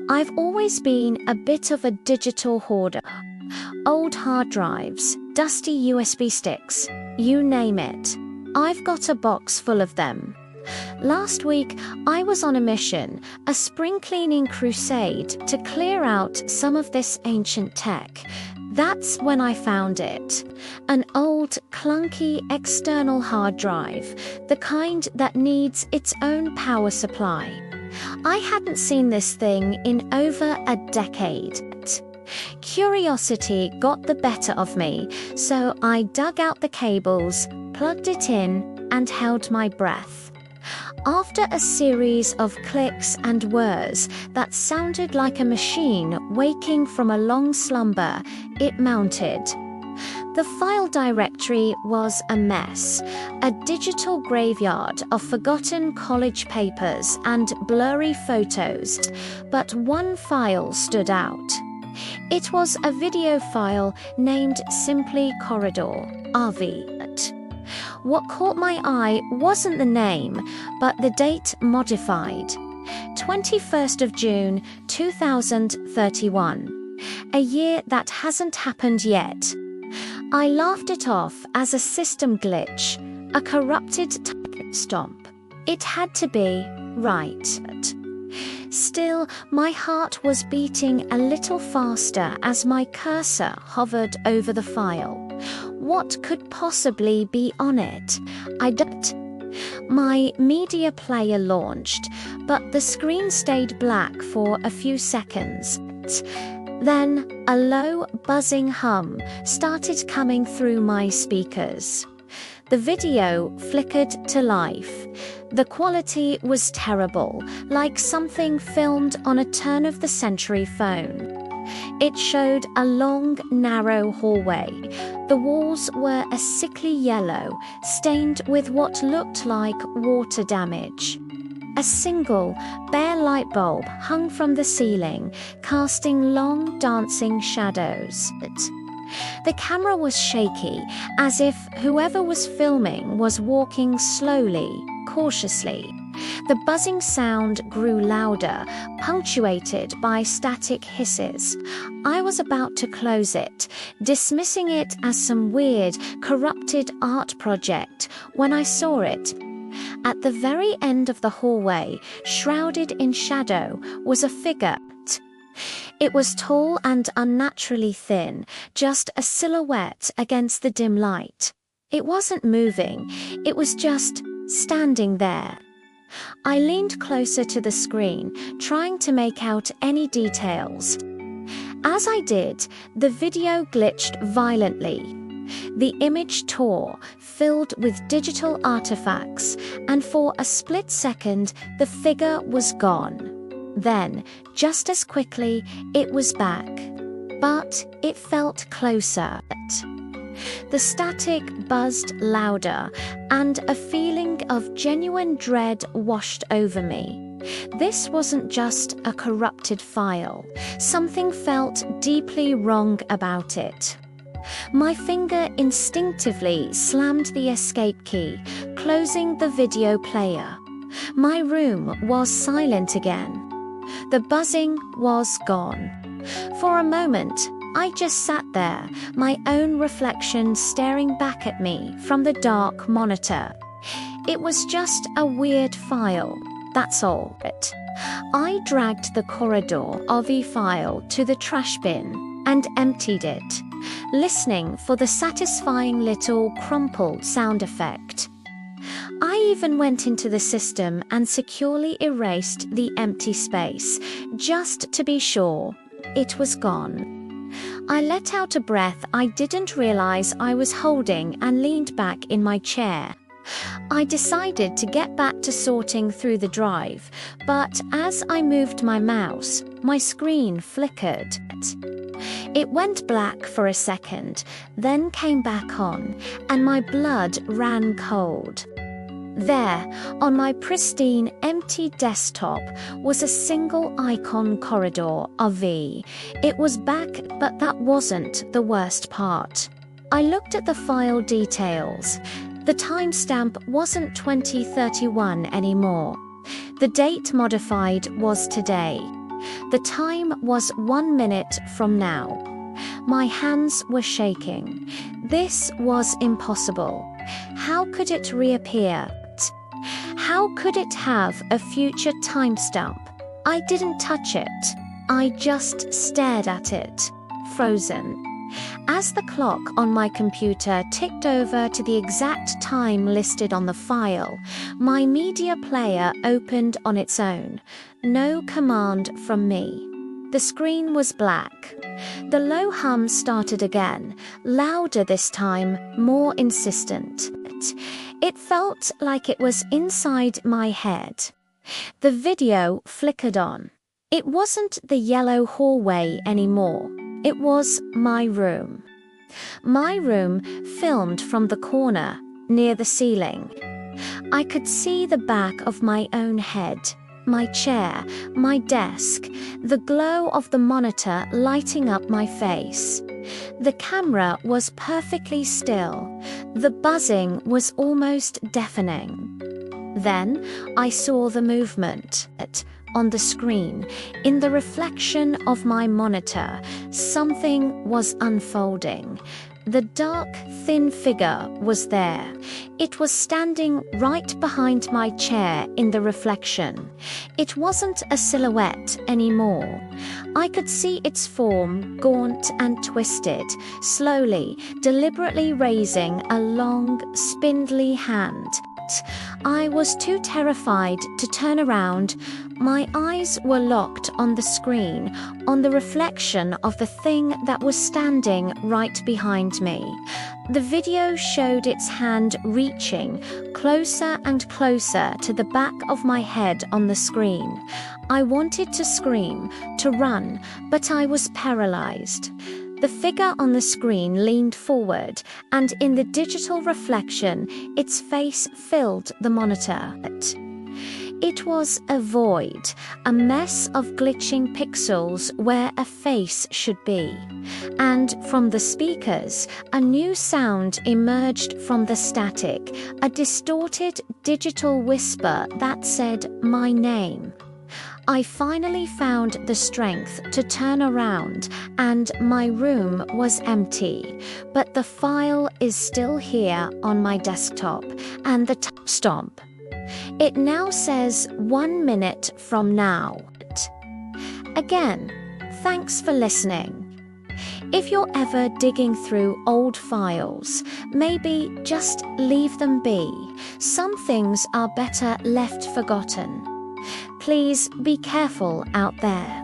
I've always been a bit of a digital hoarder. Old hard drives, dusty USB sticks, you name it. I've got a box full of them. Last week, I was on a mission, a spring cleaning crusade to clear out some of this ancient tech. That's when I found it. An old, clunky external hard drive, the kind that needs its own power supply. I hadn't seen this thing in over a decade. Curiosity got the better of me, so I dug out the cables, plugged it in, and held my breath. After a series of clicks and whirs that sounded like a machine waking from a long slumber, it mounted. The file directory was a mess, a digital graveyard of forgotten college papers and blurry photos, but one file stood out. It was a video file named simply Corridor, RV. What caught my eye wasn't the name, but the date modified. 21st of June, 2031. A year that hasn't happened yet. I laughed it off as a system glitch, a corrupted stomp. It had to be right. Still, my heart was beating a little faster as my cursor hovered over the file. What could possibly be on it? My media player launched, but the screen stayed black for a few seconds. Then a low, buzzing hum started coming through my speakers. The video flickered to life. The quality was terrible, like something filmed on a turn-of-the-century phone. It showed a long, narrow hallway. The walls were a sickly yellow, stained with what looked like water damage. A single, bare light bulb hung from the ceiling, casting long, dancing shadows. The camera was shaky, as if whoever was filming was walking slowly, cautiously. The buzzing sound grew louder, punctuated by static hisses. I was about to close it, dismissing it as some weird, corrupted art project, when I saw it. At the very end of the hallway, shrouded in shadow, was a figure. It was tall and unnaturally thin, just a silhouette against the dim light. It wasn't moving, it was just standing there. I leaned closer to the screen, trying to make out any details. As I did, the video glitched violently. The image tore, filled with digital artifacts, and for a split second, the figure was gone. Then, just as quickly, it was back. But it felt closer. The static buzzed louder, and a feeling of genuine dread washed over me. This wasn't just a corrupted file. Something felt deeply wrong about it. My finger instinctively slammed the escape key, closing the video player. My room was silent again. The buzzing was gone. For a moment, I just sat there, my own reflection staring back at me from the dark monitor. It was just a weird file, that's all. I dragged the Corridor RV file to the trash bin and emptied it, listening for the satisfying little crumple sound effect. I even went into the system and securely erased the empty space, just to be sure it was gone. I let out a breath I didn't realize I was holding and leaned back in my chair. I decided to get back to sorting through the drive, but as I moved my mouse, my screen flickered. It went black for a second, then came back on, and my blood ran cold. There, on my pristine, empty desktop, was a single icon Corridor RV. It was back, but that wasn't the worst part. I looked at the file details. The timestamp wasn't 2031 anymore. The date modified was today. The time was 1 minute from now. My hands were shaking. This was impossible. How could it reappear? How could it have a future timestamp? I didn't touch it. I just stared at it, frozen. As the clock on my computer ticked over to the exact time listed on the file, my media player opened on its own. No command from me. The screen was black. The low hum started again, louder this time, more insistent. It felt like it was inside my head. The video flickered on. It wasn't the yellow hallway anymore. It was my room. My room filmed from the corner, near the ceiling. I could see the back of my own head, my chair, my desk, the glow of the monitor lighting up my face. The camera was perfectly still. The buzzing was almost deafening. Then I saw the movement. On the screen, in the reflection of my monitor, something was unfolding. The dark, thin figure was there. It was standing right behind my chair in the reflection. It wasn't a silhouette anymore. I could see its form, gaunt and twisted, slowly, deliberately raising a long, spindly hand. I was too terrified to turn around. My eyes were locked on the screen, on the reflection of the thing that was standing right behind me. The video showed its hand reaching closer and closer to the back of my head on the screen. I wanted to scream, to run, but I was paralyzed. The figure on the screen leaned forward, and in the digital reflection, its face filled the monitor. It was a void, a mess of glitching pixels where a face should be. And from the speakers, a new sound emerged from the static, a distorted digital whisper that said my name. I finally found the strength to turn around, and my room was empty, but the file is still here on my desktop, and the timestamp. It now says 1 minute from now. Again, thanks for listening. If you're ever digging through old files, maybe just leave them be. Some things are better left forgotten. Please be careful out there.